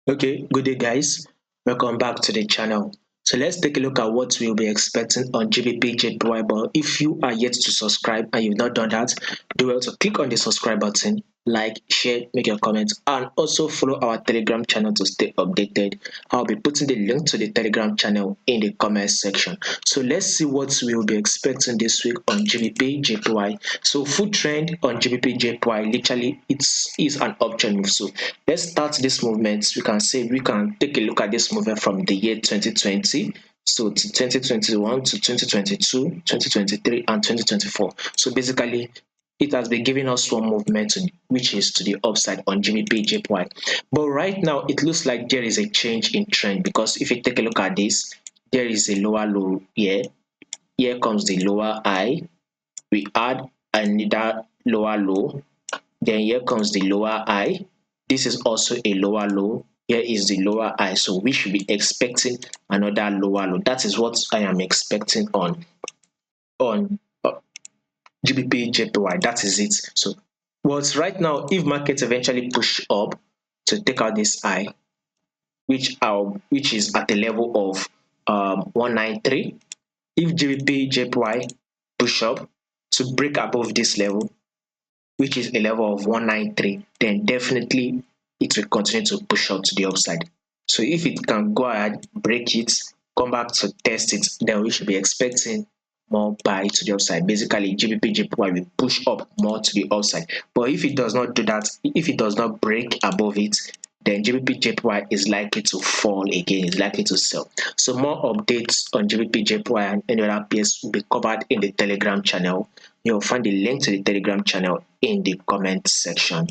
Okay, good day, guys. Welcome back to the channel. So let's take a look at what we'll be expecting on GBPJPY. But if you are yet to subscribe and you've not done that, do well to click on the subscribe button, like, share, make your comments, and also follow our Telegram channel to stay updated. I'll be putting the link to the Telegram channel in the comment section. So let's see what we'll be expecting this week on GBPJPY. So full trend on GBPJPY, literally it is an uptrend move. So let's start this movement. We can take a look at this movement from the year 2020, so to 2021 to 2022, 2023, and 2024. So basically it has been giving us one movement which is to the upside on GBP/JPY. But right now it looks like there is a change in trend, because if you take a look at this, there is a lower low here. Here comes the lower high. We add another lower low. Then here comes the lower high. This is also a lower low. Here is the lower high. So we should be expecting another lower low. That is what I am expecting on GBP/JPY. That is it. So but right now, if markets eventually push up to take out this high, which is at a level of 193, if GBP/JPY push up to break above this level, which is a level of 193, then definitely it will continue to push up to the upside. So if it can go ahead, break it, come back to test it, then we should be expecting more buy to the upside. Basically, GBP/JPY will push up more to the upside. But if it does not do that, if it does not break above it, then GBP/JPY is likely to fall again, is likely to sell. So more updates on GBP/JPY and any other pairs will be covered in the Telegram channel. You'll find the link to the Telegram channel in the comment section.